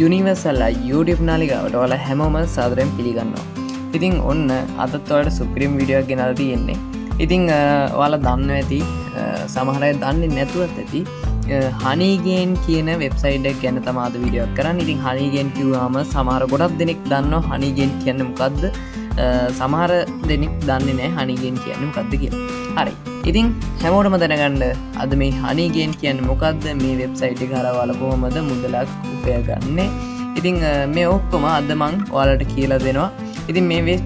Universal YouTube නාලිකාවට ඔයාලා හැමෝම සාදරයෙන් පිළිගන්නවා. ඉතින් ඔන්න අදත් ඔයාලට සුපිරිම වීඩියෝ එකක් ගෙනල්ලා තියෙන්නේ. ඉතින් ඔයාලා දන්නවා ඇති සමහර අය දන්නේ නැතුවත් ඇති Honeygain කියන වෙබ්සයිට් එක ගැන තමයි අද වීඩියෝ එකක් කරන්නේ. ඉතින් Honeygain කිව්වම සමහර ගොඩක් දෙනෙක් දන්නවා Honeygain කියන්නේ මොකද්ද? සමහර දෙනෙක් දන්නේ නැහැ Honeygain කියන්නේ මොකද්ද කියලා. හරි. ඉතින් හැමෝටම දැනගන්න අද මේ Honeygain කියන්නේ මොකද්ද? මේ වෙබ්සයිට් එක හරහා ඔයාලා කොහොමද මුදලක් උපයගන්නේ? ඉතින් මේ ඔක්කොම අද මම ඔයාලට කියලා දෙනවා. ඉතින් මේ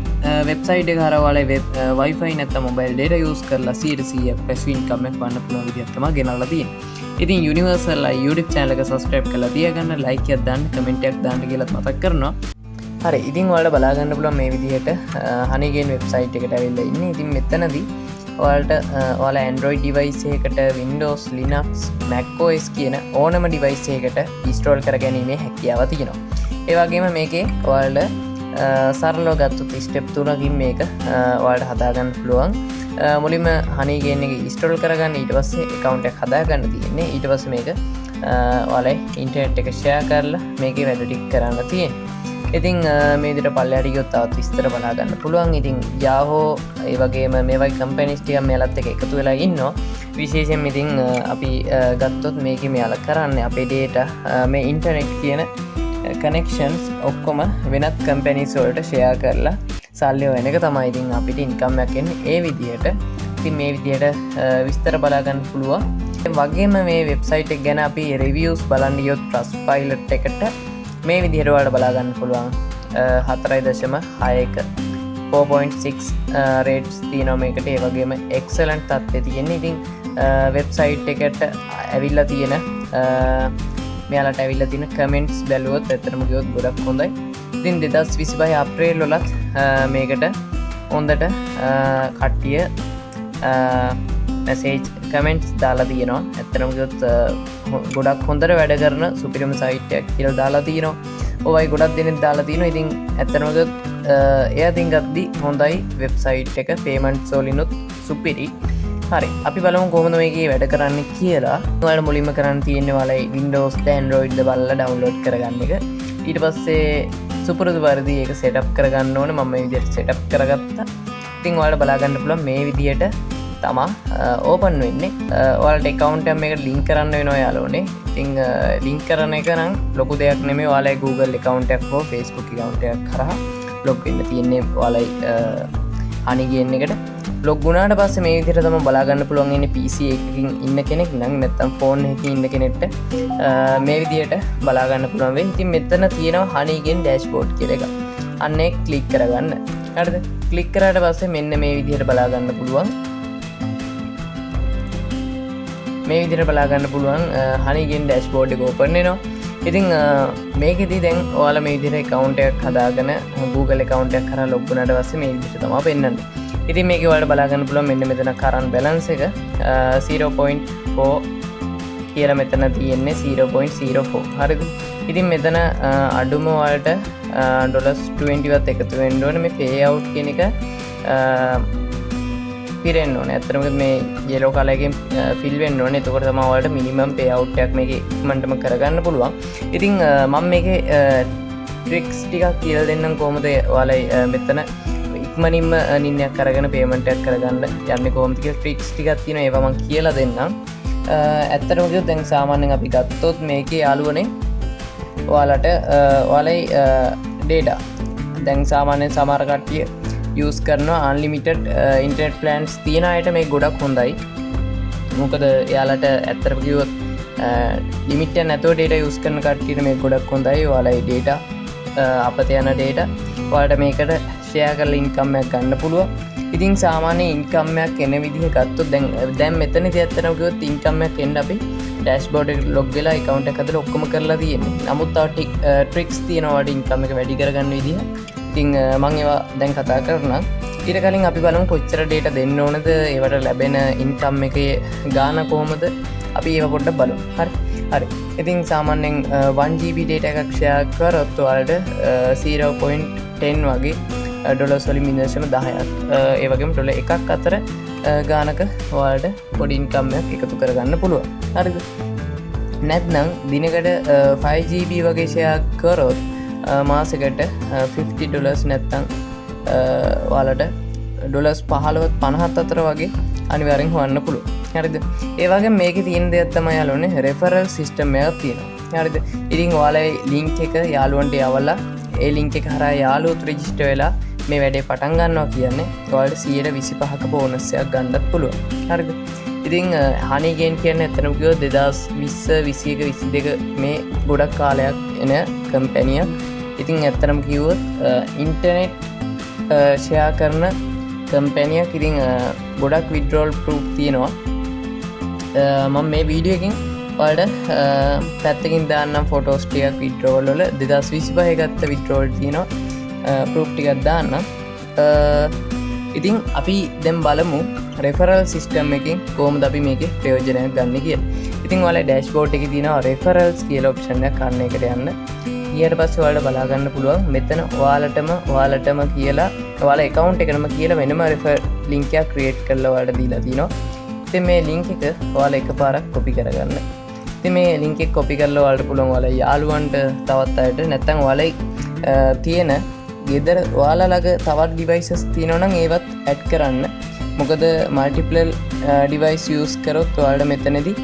වෙබ්සයිට් එක හරහා ඔයාලා Wi-Fi නැත්නම් mobile data use කරලා 100% passive income එකක් වන්න පුළුවන් විදිහක් තමයි ගෙනල්ලා තියෙන්නේ. ඉතින් Universal YouTube channel එක subscribe කරලා තියාගන්න, like එකක් දාන්න, comment එකක් දාන්න කියලාත් මතක් කරනවා. හරි. ඉතින් ඔයාලට බලා ගන්න පුළුවන් මේ විදිහට Honeygain වෙබ්සයිට් එකට ඇවිල්ලා ඉන්නේ. ඉතින් මෙතනදී ඔයාලට ඔයාලා Android device එකකට Windows, Linux, Mac OS කියන ඕනම device එකකට install කරගැනීමේ හැකියාව තියෙනවා. ඒ වගේම මේකේ ඔයාලට සරලව ගත්තොත් step 3කින් මේක ඔයාලට හදාගන්න පුළුවන්. මුලින්ම Honeygain එක install කරගන්න, ඊට පස්සේ account එකක් හදාගන්න තියෙන්නේ. ඊට පස්සේ මේක ඔයාලා internet එක share කරලා මේකේ වැඩ ටික කරන්න තියෙන්නේ. ඉතින් මේ විදිහට පල්ලෙහාට ගියොත් තවත් විස්තර බලා ගන්න පුළුවන්. ඉතින් Yahoo ඒ වගේම මේ වගේ කම්පැනිස් ටික මෙයාලත් එක්ක එකතු වෙලා ඉන්නවා. විශේෂයෙන් ඉතින් අපි ගත්තොත් මේකේ මෙයාලා කරන්නේ අපේ data මේ ඉන්ටර්නෙට් කියන connections ඔක්කොම වෙනත් කම්පැනිස් වලට share කරලා සල්ලි හොයන එක තමයි ඉතින් අපිට income එකක් එන්නේ ඒ විදිහට. ඉතින් මේ විදිහට විස්තර බලා ගන්න පුළුවන්. ඒ වගේම මේ වෙබ්සයිට් එක ගැන අපි reviews බලන්න ගියොත් Trustpilot එකට මේ විදිහට ඔයාලට බලා ගන්න පුළුවන් 4.61 4.6 රේට්ස් තියෙනවා මේකට. ඒ වගේම excellent තත්ත්වයේ තියෙන්නේ. ඉතින් වෙබ්සයිට් එකට ඇවිල්ලා තියෙන මෙයාලට ඇවිල්ලා තියෙන කමෙන්ට්ස් බැලුවොත් ඇත්තටම කිව්වොත් ගොඩක් හොඳයි. ඉතින් 2025 අප්‍රේල් වලත් මේකට හොඳට කට්ටිය මැසේජ් කමෙන්ට්ස් දාලා තියෙනවා. ඇත්තටම කිව්වොත් ගොඩක් හොඳට වැඩ කරන සුපිරිම සයිට් එකක් කියලා දාලා තියෙනවා. ඔයයි ගොඩක් දෙනෙක් දාලා තියෙනවා. ඉතින් ඇත්තටම කිව්වොත් එයා තින් ගද්දි හොඳයි වෙබ්සයිට් එක පේමන්ට්ස් වලිනුත් සුපිරි. හරි. අපි බලමු කොහොමද මේකේ වැඩ කරන්නේ කියලා. ඔයාලා මුලින්ම කරන්න තියෙන්නේ ඔයාලා Windows ද Android ද බලලා download කරගන්න එක. ඊට පස්සේ සුපුරුදු පරිදි ඒක setup කරගන්න ඕනේ. මම මේ විදිහට setup කරගත්තා. ඉතින් ඔයාලා බලා ගන්න පුළුවන් මේ විදිහට තමා ඕපන් වෙන්නේ. ඔයාලට account එක මේකට link කරන්න වෙනවා යාළුවනේ. ඉතින් link කරන එක නම් ලොකු දෙයක් නෙමෙයි. ඔයාලගේ Google account එකක් හෝ Facebook account එකක් කරා log වෙන්න තියෙන්නේ. ඔයාලයි Honeygain එකට log වුණාට පස්සේ මේ විදිහට තමයි බලා ගන්න පුළුවන් ඉන්නේ PC එකකින් ඉන්න කෙනෙක් නම් නැත්නම් phone එකකින් ඉන්න කෙනෙක්ට මේ විදිහට බලා ගන්න පුළුවන් වෙයි. ඉතින් මෙතන තියෙනවා Honeygain dashboard කියලා එකක්. අන්න ඒක ක්ලික් කරගන්න. හරිද? ක්ලික් කරාට පස්සේ මෙන්න මේ විදිහට බලා ගන්න පුළුවන්. මේ විදිහට බලා ගන්න පුළුවන් Honeygain dashboard එක open වෙනවා. ඉතින් මේකෙදී දැන් ඔයාලා මේ විදිහට account එකක් හදාගෙන Google account එකක් කරා log වුණාට පස්සේ මේ විදිහට තමයි පෙන්වන්නේ. ඉතින් මේකේ ඔයාලට බලා ගන්න පුළුවන් මෙන්න මෙතන current balance එක 0.4 කියලා මෙතන තියෙන්නේ 0.04. හරිද? ඉතින් මෙතන අඩුම ඔයාලට $20 වත් එකතු වෙන්න ඕනේ මේ payout කියන එක පිරෙන්න ඕනේ. ඇත්තටම මේ yellow color එකෙන් fill වෙන්න ඕනේ. එතකොට තමයි ඔයාලට minimum payout එකක් මේකේ ඉක්මනටම කරගන්න පුළුවන්. ඉතින් මම මේකේ tricks ටිකක් කියලා දෙන්නම් කොහොමද ඔයාලා මෙතන ඉක්මනින්ම නින්නයක් කරගෙන පේමන්ට් එකක් කරගන්න යන්නේ කොහොමද කියලා tricks ටිකක් තියෙනවා. ඒවා මම කියලා දෙන්නම්. ඇත්තටම කිව්වොත් දැන් සාමාන්‍යයෙන් අපි ගත්තොත් මේකේ යාළුවනේ ඔයාලට ඔයාලයි data දැන් සාමාන්‍යයෙන් සමහර කට්ටිය use කරනවා unlimited internet plans තියෙන අයට මේක ගොඩක් හොඳයි. මොකද එයාලට ඇත්තටම කිව්වොත් limit එක නැතුව data use කරන කට්ටියට මේක ගොඩක් හොඳයි. ඔයාලයි data අපත යන data ඔයාලට මේකට share කරලා income එකක් ගන්න පුළුවන්. ඉතින් සාමාන්‍ය income එකක් එන විදිහ ගත්තොත් දැන් මෙතනදී ඇත්තටම කිව්වොත් income එකක් එන්න අපි dashboard එකට log වෙලා account එක ඇතුළේ ඔක්කොම කරලා තියෙන්නේ. නමුත් තව tricks තියෙනවා ඔයාලට income එක වැඩි කරගන්න විදිහ. ඉතින් මම ඒවා දැන් කතා කරනවා. ඊට කලින් අපි බලමු කොච්චර data දෙන්න ඕනද, ඒවට ලැබෙන income එකේ ගාණ කොහොමද අපි ඒව පොඩ්ඩක් බලමු. හරි. ඉතින් සාමාන්‍යයෙන් 1GB data එකක් share කරොත් ඔයාලට 0.10 වගේ ඩොලර්ස් වලින් -10ක් ඒ වගේම ඩොලර් එකක් අතර ගානක ඔයාලට පොඩි ඉන්කම් එකක් එකතු කරගන්න පුළුවන්. හරිද? නැත්නම් දිනකට 5GB වගේ ෂෙයා කරොත් මාසකට $50 නැත්තම් ඔයාලට ඩොලර්ස් 15-50 අතර වගේ අනිවාර්යෙන් හොයන්න පුළුවන්. හරිද? ඒ වගේ මේකේ තියෙන දෙයක් තමයි යාළුවනේ රෙෆරල් සිස්ටම් එකක් තියෙනවා. හරිද? ඉතින් ඔයාලගේ ලින්ක් එක යාළුවන්ට යවලා ඒ ලින්ක් එක හරහා යාළුවොත් රෙජිස්ටර් වෙලා මේ වැඩේ පටන් ගන්නවා කියන්නේ ඔයාලට 125ක බෝනස් එකක් ගන්නත් පුළුවන්. හරිද? ඉතින් හනි ගේන් කියන්නේ ඇත්තටම කිව්වොත් 2020 21 22 මේ ගොඩක් කාලයක් එන කම්පැනියක්. ඉතින් ඇත්තටම කිව්වොත් ඉන්ටර්නෙට් ෂෙයා කරන කම්පැනියක්. ඉතින් ගොඩක් විඩ්‍රෝල් ප්‍රූෆ් තියෙනවා. මම මේ වීඩියෝ එකකින් ඔයාලට පැත්තකින් දාන්නම් ෆොටෝස් ටිකක් විඩ්‍රෝල් වල 2025 ගත්ත විඩ්‍රෝල් තියෙනවා. ප්‍රූෆ් ටිකක් දාන්නම්. ඉතින් අපි දැන් බලමු රෙෆරල් සිස්ටම් එකකින් කොහොමද අපි මේකේ ප්‍රයෝජනයක් ගන්න කියලා. ඉතින් ඔයාලා ඩෑෂ්බෝඩ් එකේ තියෙනවා රෙෆරල්ස් කියලා ඔප්ෂන් එකක් අන්න එකට යන්න. ඊට පස්සේ ඔයාලට බලා ගන්න පුළුවන් මෙතන ඔයාලටම කියලා ඔයාලා account එකනම කියලා වෙනම රෙෆර් link එකක් create කරලා ඔයාලට දීලා තිනවා. ඉතින් මේ link එක ඔයාලා එකපාරක් copy කරගන්න. ඉතින් මේ link එක copy කරලා ඔයාලට පුළුවන් ඔයාලා යාළුවන්ට තවත් අයට නැත්නම් ඔයාලා තියෙන ගෙදර ඔයාලා ළඟ තවත් devices තියෙනවා නම් ඒවත් add කරන්න. මොකද multiple device use කරොත් ඔයාලට මෙතනදී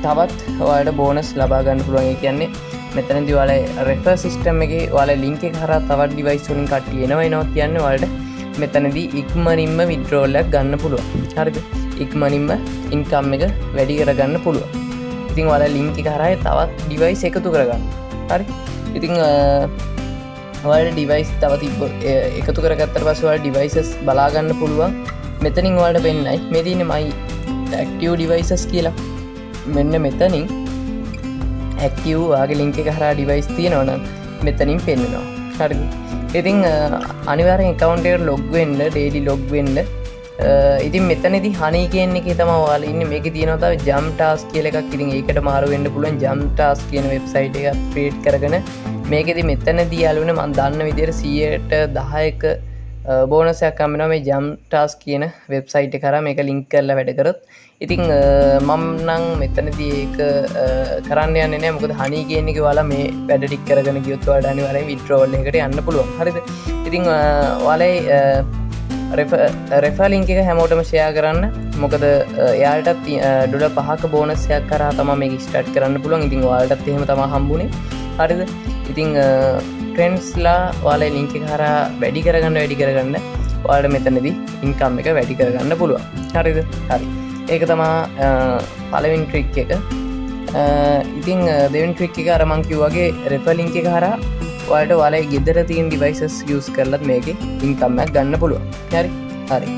තවත් ඔයාලට bonus ලබා ගන්න පුළුවන්. ඒ කියන්නේ මෙතනදී ඔයාලා refer system එකේ ඔයාලා link එක හරහා තවත් device වලින් කට්ටිය එනවා කියන්නේ ඔයාලට මෙතනදී ඉක්මනින්ම withdrawal එකක් ගන්න පුළුවන්. හරිද? ඉක්මනින්ම income එක වැඩි කරගන්න පුළුවන්. ඉතින් ඔයාලා link එක හරහා තවත් device එකතු කරගන්න. හරි? ඉතින් ඔයාලට device තව එකතු කරගත්තට පස්සේ ඔයාලා devices බලා ගන්න පුළුවන්. මෙතනින් ඔයාලට වෙන්නයි මේ තියෙන්නේ my active devices කියලා. මෙන්න මෙතනින් active ආගේ link එක හරහා device තියෙනවා නම් මෙතනින් පෙන්නනවා. හරිද? ඉතින් අනිවාර්යෙන් account එකට log වෙන්න, daily log වෙන්න. ඉතින් මෙතනදී honey කියන එකේ තමයි ඔයාලා ඉන්නේ. මේකේ තියෙනවා තව jump task කියලා එකක්. ඉතින් ඒකට මාරු වෙන්න පුළුවන් jump task කියන වෙබ්සයිට් එකක් create කරගෙන මේකෙදි මෙතනදී යාළුවනේ මම දන්න විදිහට 10%ක බෝනස් එකක් හම්බෙනවා මේ jump task කියන වෙබ්සයිට් එක කරා මේක link කරලා වැඩ කරොත්. ඉතින් මම නම් මෙතනදී ඒක කරන්න යන්නේ නැහැ. මොකද honey කියන එකේ ඔයාලා මේ වැඩ ටික කරගෙන ගියොත් ඔයාලට අනිවාර්යෙන් withdrawal එකකට යන්න පුළුවන්. හරිද? ඉතින් ඔයාලා refer link එක හැමෝටම share කරන්න. මොකද එයාලටත් $5ක බෝනස් එකක් කරා තමයි මේක start කරන්න පුළුවන්. ඉතින් ඔයාලටත් එහෙම තමයි හම්බුනේ. හරිද? ඉතින් ට්‍රෙන්ඩ්ස්ලා ඔයාලා link එක හරහා වැඩි කරගන්න ඔයාලට මෙතනදී income එක වැඩි කරගන්න පුළුවන්. හරිද? හරි. ඒක තමයි පළවෙනි ට්‍රික් එක. ඉතින් දෙවෙනි ට්‍රික් එක අර මං කිව්වා වගේ refer link එක හරහා ඔයාලට ඔයාලගේ ගෙදර තියෙන devices use කරලත් මේකේ income එකක් ගන්න පුළුවන්. හරි? හරි.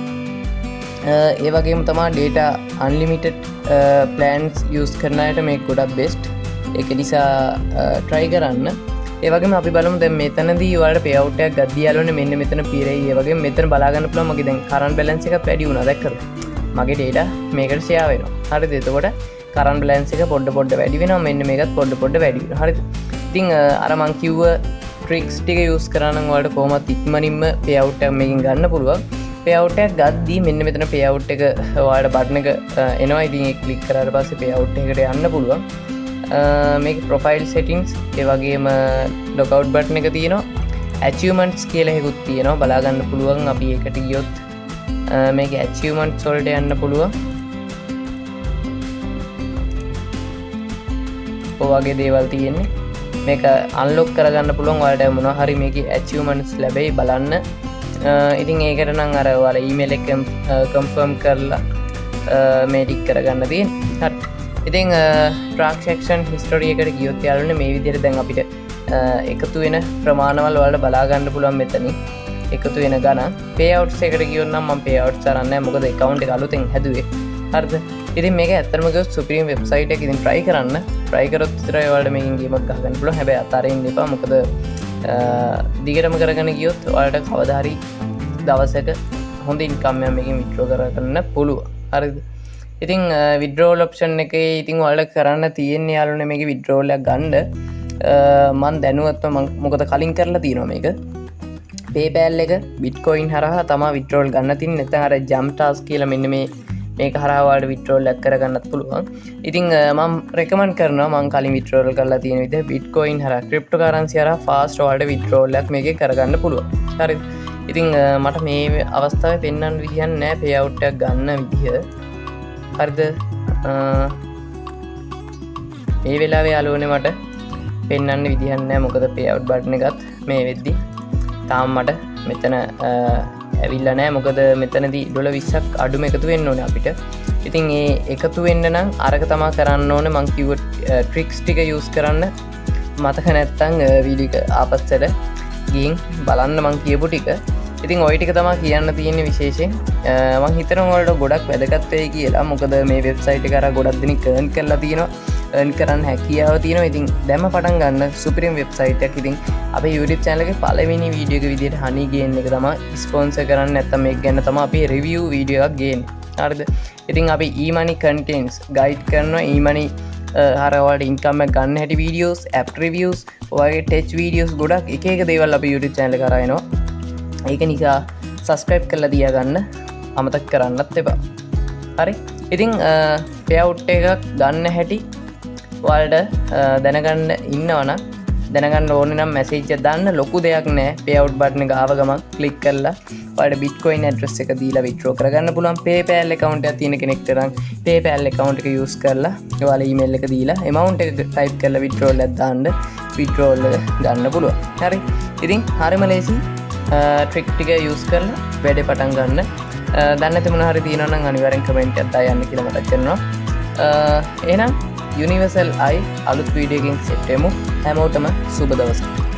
ඒ වගේම තමයි data unlimited plans use කරන අයට මේක ගොඩක් best. ඒක නිසා try කරන්න. ඒ වගේම අපි බලමු දැන් මෙතනදී ඔයාලට payout එකක් ගද්දී යාළුවනේ මෙන්න මෙතන පිරෙයි. ඒ වගේම මෙතන බලා ගන්න පුළුවන් මගේ දැන් current balance එකක් වැඩි වුණා දැක්කද? මගේ data මේකට share වෙනවා. හරිද? එතකොට current balance එක පොඩ වැඩි වෙනවා. මෙන්න මේකත් පොඩ වැඩි වෙනවා. හරිද? ඉතින් අර මං කිව්ව tricks ටික use කරා නම් ඔයාලට කොහොමත් ඉක්මනින්ම payout එකක් මේකෙන් ගන්න පුළුවන්. payout එකක් ගද්දී මෙන්න මෙතන payout එක ඔයාලට button එක එනවා. ඉතින් ඒක click කරාට පස්සේ payout එකකට යන්න පුළුවන්. මේක profile settings ඒ වගේම lockout button එක තියෙනවා. achievements කියලා එකකුත් තියෙනවා. බලා ගන්න පුළුවන්. අපි ඒකට ගියොත් මේක achievements වලට යන්න පුළුවන්. ඔය වගේ දේවල් තියෙන්නේ. මේක unlock කරගන්න පුළුවන්. ඔයාලට මොනවා හරි මේකේ achievements ලැබෙයි බලන්න. ඉතින් ඒකට නම් අර ඔයාලා email එක confirm කරලා මේ ටික කරගන්න තියෙන්නේ. හරි. ඉතින් transaction history එකට ගියොත් යාළුවනේ මේ විදිහට දැන් අපිට එකතු වෙන ප්‍රමාණවල ඔයාලට බලා ගන්න පුළුවන් මෙතනින්. එකතු වෙන ගණන්. payouts එකට ගියොත් නම් මම payouts අරන්නේ නැහැ. මොකද account එක අලුතෙන් හැදුවේ. හරිද? ඉතින් මේක ඇත්තටම කිව්වොත් supreme website එක ඉතින් try කරන්න. try කරොත් විතරයි ඔයාලට මේකෙන් ගේමක් ගහගන්න පුළුවන්. හැබැයි අතාරින්න එපා. මොකද දිගටම කරගෙන ගියොත් ඔයාලට කවදා හරි දවසක හොඳ income එකක් මේකෙන් withdraw කරගන්න පුළුවන්. හරිද? ඉතින් withdrawal option එකේ ඉතින් ඔයාලට කරන්න තියෙන්නේ යාළුවනේ මේකේ withdrawal එකක් ගන්න. මම දැනුවත්ව මොකද කලින් කරලා තියෙනවා මේක. PayPal එක Bitcoin හරහා තමයි withdrawal ගන්න තියෙන්නේ. නැත්නම් අර jump task කියලා මෙන්න මේ මේක හරහාවාට විඩ්‍රෝල් ලැක් කරගන්නත් පුළුවන්. ඉතින් මම රෙකමන්ඩ් කරනවා මං කලින් විඩ්‍රෝල් කරලා තියෙන විදිහ බිට්කොයින් හරහා ක්‍රිප්ටෝකරන්සි හරහා ෆාස්ට් වලට විඩ්‍රෝල් එකක් මේකේ කරගන්න පුළුවන්. හරිද? ඉතින් මට මේ අවස්ථාවේ පෙන්වන්න විදියක් නැහැ පේ අවුට් එකක් ගන්න විදිහ. හරිද? මේ වෙලාවේ යාළුවනේ මට පෙන්වන්න විදියක් නැහැ මොකද පේ අවුට් බටන් එකත් මේ වෙද්දි තාම මට මෙතන ඇවිල්ලා නැහැ මොකද මෙතනදී $20ක් අඩුම එකතු වෙන්න ඕනේ අපිට. ඉතින් ඒ එකතු වෙන්න නම් අරක තමයි කරන්න ඕනේ මං කිව්ව ට්‍රික්ස් ටික යූස් කරන්න. මතක නැත්තම් වීඩියෝ එක ආපස්සට ගිහින් බලන්න මං කියපු ටික. ඉතින් ওই ටික තමයි කියන්න තියෙන්නේ විශේෂයෙන්. මං හිතනවා ඔයාලට ගොඩක් වැදගත් වෙයි කියලා. මොකද මේ වෙබ්සයිට් එක කරා ගොඩක් දෙනෙක් earn කරලා තියෙනවා. earn කරන්න හැකියාව තියෙනවා. ඉතින් දැම්ම පටන් ගන්න සුපිරිම වෙබ්සයිට් එකක්. ඉතින් අපේ YouTube channel එකේ පළවෙනි වීඩියෝ එක විදිහට honey gain එක තමයි ස්පොන්සර් කරන්නේ. නැත්තම් මේක ගැන තමයි අපි review වීඩියෝ එකක් ගේන්නේ. හරිද? ඉතින් අපි e-money contents guide කරනවා. e-money හරවලට ඉන්කම් එක ගන්න හැටි වීඩියෝස්, app reviews, ඔයගේ tech videos ගොඩක් එක එක දේවල් අපි YouTube channel එක කරා එනවා. ඒක නිසා subscribe කරලා තියාගන්න අමතක කරන්නත් එපා. හරි? ඉතින් payout එකක් ගන්න හැටි ඔයාලට දැනගන්න ඉන්නවනම් දැනගන්න ඕනේ නම් message එක දාන්න. ලොකු දෙයක් නෑ. payout button එක ආව ගමන් click කරලා ඔයාලට bitcoin address එක දීලා withdraw කරගන්න පුළුවන්. PayPal account එකක් තියෙන කෙනෙක්ට නම් PayPal account එක use කරලා ඔයාලා email එක දීලා amount එක type කරලා withdrawal එකක් දාන්න withdrawal එක ගන්න පුළුවන්. හරි? ඉතින් හරිම ලේසි. ට්‍රික් ටික යූස් කරලා වැඩේ පටන් ගන්න. දන්නේ නැති මොන හරි තියෙනවා නම් අනිවාර්යෙන් කමෙන්ට් එකක් දාන්න කියලා මතක් කරනවා. එහෙනම් Universal අලුත් වීඩියෝ එකකින් සෙට් වෙමු. හැමෝටම සුබ දවසක්.